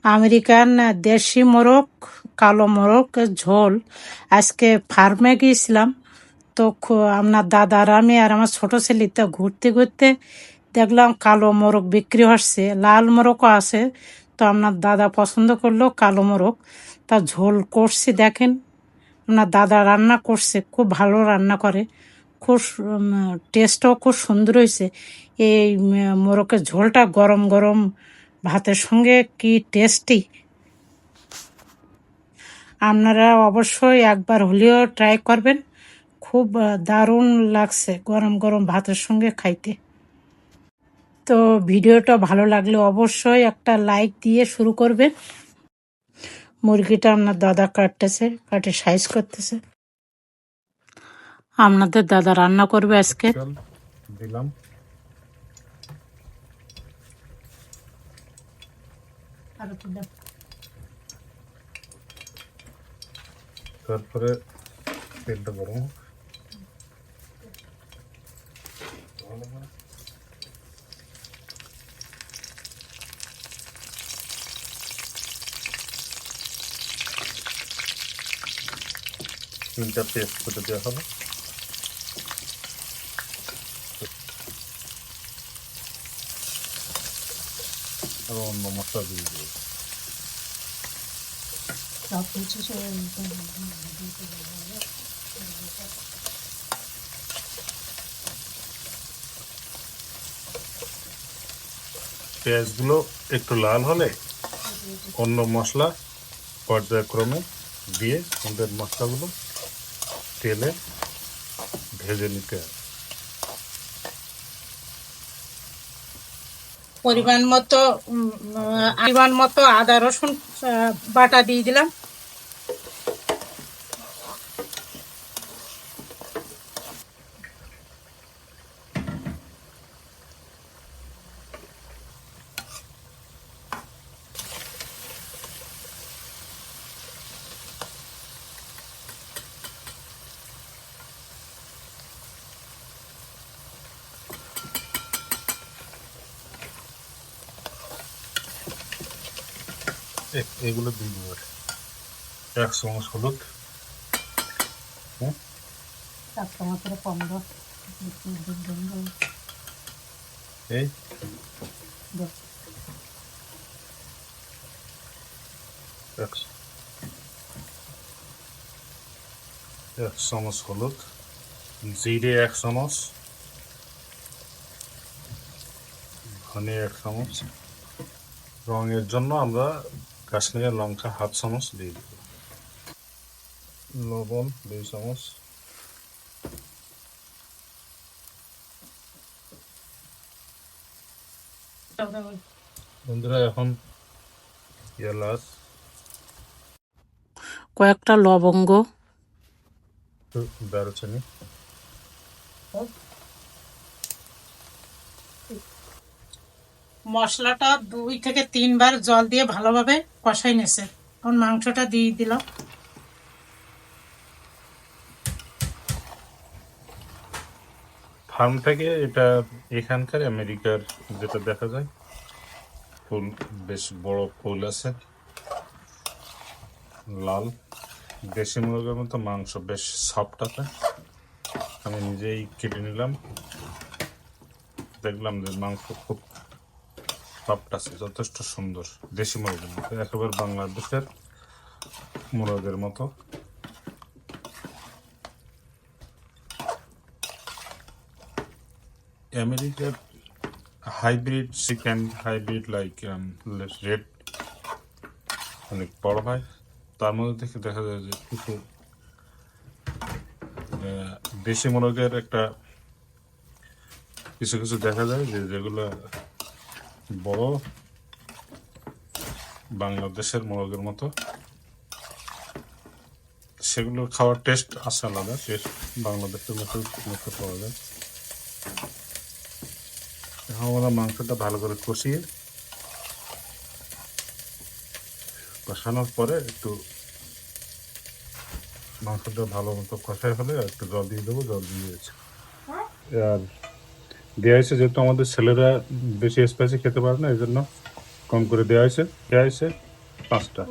American দেশি মোরগ, কালো মোরগ ঝোল। আজকে ফার্মে গিয়েছিলাম, তো আপনার দাদা আর আমি আর আমার ছোট ছেলে তো ঘুরতে ঘুরতে দেখলাম কালো মোরগ বিক্রি হচ্ছে, লাল মোরগও আছে। তো আপনার দাদা পছন্দ করলো কালো মোরগ, তা ঝোল করছি। দেখেন, আপনার দাদা রান্না করছে, খুব ভালো রান্না করে, খুব টেস্টও খুব সুন্দর হয়েছে। এই মোরগের ঝোলটা গরম গরম ভাতের সঙ্গে কি টেস্টি! আপনারা অবশ্যই একবার হলেও ট্রাই করবেন, খুব দারুণ লাগছে গরম গরম ভাতের সঙ্গে খাইতে। তো ভিডিওটা ভালো লাগলে অবশ্যই একটা লাইক দিয়ে শুরু করবেন। মুরগিটা আপনার দাদা কাটে সাইজ করতেছে। আপনাদের দাদা রান্না করবে আজকে। দিলাম, তারপরে তেলটা গরম হোক। তিনটা পেস্ট করে দেওয়া হবে। আর অন্য মশলা দিয়ে দেবো। পেঁয়াজগুলো একটু লাল হলে অন্য মশলা পর্যায়ক্রমে দিয়ে আমাদের মশলাগুলো তেলে ভেজে নিতে হবে। পরিমাণ মতো আদা রসুন বাটা দিয়ে দিলাম। এগুলো দিয়ে দেবো। 1 চামচ হলুদ, এই 1 চামচ হলুদ, জিরে 1 চামচ, ধনে 1 চামচ, রঙের জন্য আমরা কাশ্মীরের লঙ্কা 1/2 চামচ দিয়ে দেব, লবণ 2 চামচ, বন্ধুরা এখন এলাচ, কয়েকটা লবঙ্গ, দারুচিনি, মশলাটা 2 থেকে 3 বার জল দিয়ে ভালোভাবে কষাই নিয়েছে। এখন মাংসটা দিয়ে দিলাম। ফার্ম থেকে এটা এখানকার আমেরিকার যেটা দেখা যায়, ফুল বেশ বড় ফুল আছে, লাল। দেশি মুরগের মতো মাংস বেশ সফট আছে। আমি নিজেই কেটে নিলাম, দেখলাম যে মাংস খুব সফট আছে, যথেষ্ট সুন্দর, দেশি মুরগের মতো, একেবারে বাংলাদেশের মুরগের মতো। আমেরিকার hybrid chicken, hybrid like red অনেক বড় হয়, তার মধ্যে থেকে দেখা যায় যে কিছু দেশি মুরগের একটা কিছু কিছু দেখা যায় যে যেগুলো বড় বাংলাদেশের মুরগের মতো, সেগুলোর খাওয়ার টেস্ট আছে আলাদা, টেস্ট বাংলাদেশের মতো পাওয়া যায়। এখন আমরা মাংসটা ভালো করে কষানোর পরে একটু মাংসটা ভালো মতো কষাই হলে একটু জল দিয়ে দেবো, জল দিয়ে দিয়েছে। আর দেওয়া হয়েছে যেহেতু আমাদের ছেলেরা বেশি স্পাইসি খেতে পারে না, এই জন্য কম করে দেওয়া হয়েছে। 5টা।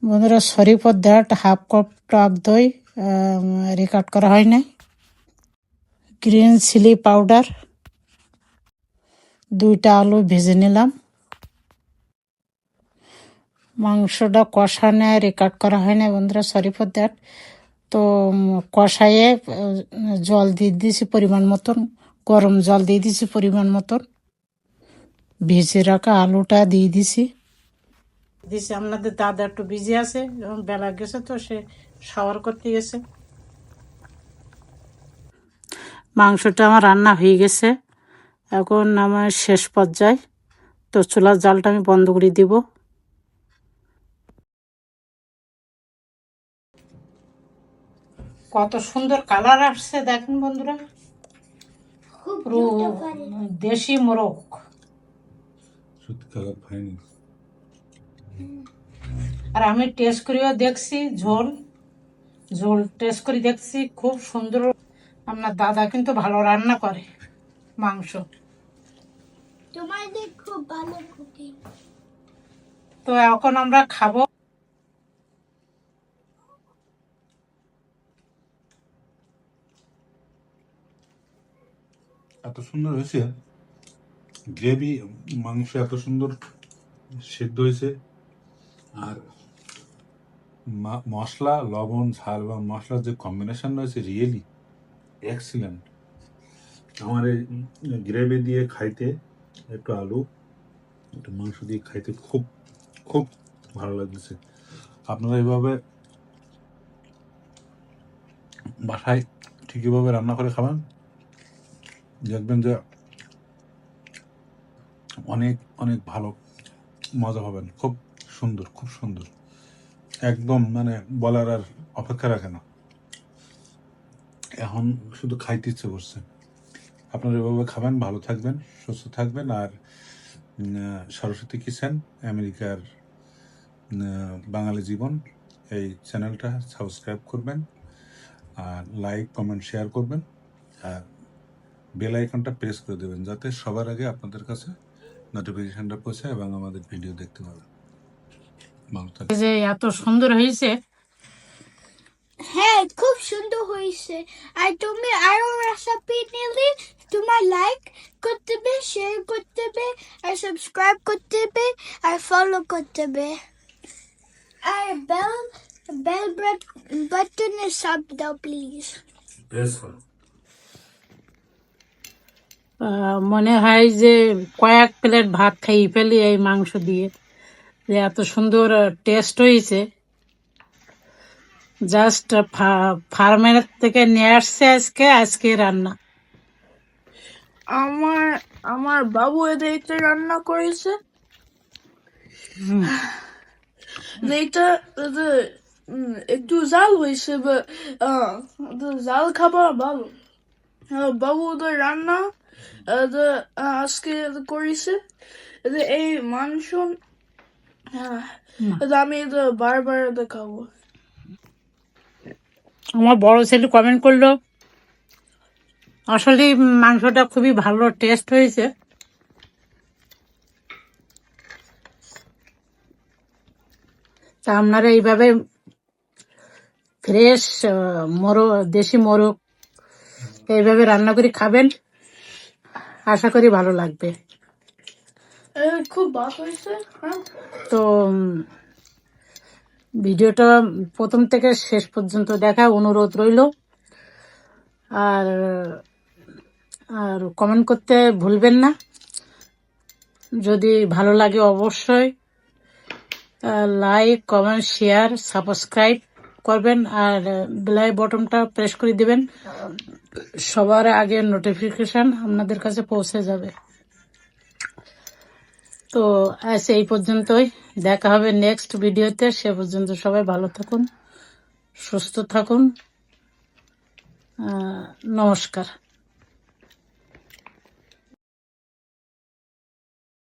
বন্ধুরা sorry for that, half cup টক দই রেকর্ড করা হয় না। গ্রিন চিলি পাউডার, 2টা আলু ভেজে নিলাম। মাংসটা কষানো রেকর্ড করা হয় না বন্ধুরা, সরি ফর দ্যাট। তো কষাইয়ে জল দিয়ে দিয়েছি পরিমাণ মতন, গরম জল দিয়ে দিয়েছি পরিমাণ মতন। ভেজে রাখা আলুটা দিয়ে দিছি। আপনাদের দাদা একটু বিজি আছে, বেলা গেছে তো সে শাওয়ার করতে গেছে। মাংসটা আমার রান্না হয়ে গেছে, এখন আমার শেষ পর্যায়ে। তো চুলার জালটা আমি বন্ধ করে দিব। কত সুন্দর কালার আসছে দেখেন বন্ধুরা, পুরো দেশি মোরগ। সত্যি কালার ফাইন। আর আমি টেস্ট করেও দেখছি, ঝোল ঝোল টেস্ট করে দেখছি, খুব সুন্দর। আপনার দাদা কিন্তু ভালো রান্না করে মাংস। তোমাদের খুব ভালো কুকিং। তো এখন আমরা খাবো। এত সুন্দর হয়েছে গ্রেভি, মাংস এত সুন্দর সেদ্ধ হয়েছে। আর মশলা, লবণ, ঝাল এবং মশলার যে কম্বিনেশন রয়েছে রিয়েলি এক্সিলেন্ট। আমার এই গ্রেভি দিয়ে খাইতে, একটু আলু একটু মাংস দিয়ে খাইতে খুব খুব ভালো লাগছে। আপনারা এইভাবে বাসায় ঠিকইভাবে রান্না করে খাবেন, দেখবেন যে অনেক অনেক ভালো মজা পাবেন। খুব সুন্দর, খুব সুন্দর, একদম মানে বলার আর অপেক্ষা রাখে না। এখন শুধু খাইতে ইচ্ছে করছে। আপনারা এভাবে খাবেন, ভালো থাকবেন, সুস্থ থাকবেন। আর সরস্বতী কিচেন আমেরিকার বাঙালি জীবন এই চ্যানেলটা সাবস্ক্রাইব করবেন, আর লাইক, কমেন্ট, শেয়ার করবেন, আর বেল আইকনটা প্রেস করে দেবেন যাতে সবার আগে আপনাদের কাছে নোটিফিকেশনটা পৌঁছায় এবং আমাদের ভিডিও দেখতে পাবেন। ভালো থাকবেন। যে এত সুন্দর হয়েছে, হ্যাঁ, খুব সুন্দর হয়েছে। আর তুমি আরো রেসিপি নিলে তোমার লাইক করতে হবে, শেয়ার করতে হবে, আর সাবস্ক্রাইব করতে হবে, আর ফলো করতে হবে। আর বেল বাটনে চাপ দাও প্লিজ। প্রেস করো। মনে হয় যে কয়েক প্লেট ভাত খাইয়ে ফেলি এই মাংস দিয়ে, যে এত সুন্দর টেস্ট হয়েছে। জাস্ট ফার্মের থেকে নিয়ে আসছে আজকে রান্না। আমার বাবু এটা রান্না করেছে। এটা একটু জাল হয়েছে, জাল খাবার ভালো। বাবু ওদের রান্না আজকে করেছে। এই মাংস আমি বারবার খাবো। আমার বড় ছেলে কমেন্ট করলো, আসলে মাংসটা খুবই ভালো টেস্ট হয়েছে। তা আপনারা এইভাবে ফ্রেশ দেশি মোরগ এইভাবে রান্না করে খাবেন, আশা করি ভালো লাগবে। খুব ভালো হয়েছে। তো ভিডিওটা প্রথম থেকে শেষ পর্যন্ত দেখা অনুরোধ রইল। আর আর কমেন্ট করতে ভুলবেন না। যদি ভালো লাগে অবশ্যই লাইক, কমেন্ট, শেয়ার, সাবস্ক্রাইব করবেন, আর বেল বটনটা প্রেস করে দিবেন, সবার আগে নোটিফিকেশন আপনাদের কাছে পৌঁছে যাবে। তো আজ এই পর্যন্তই, দেখা হবে নেক্সট ভিডিওতে। সে পর্যন্ত সবাই ভালো থাকুন, সুস্থ থাকুন। নমস্কার।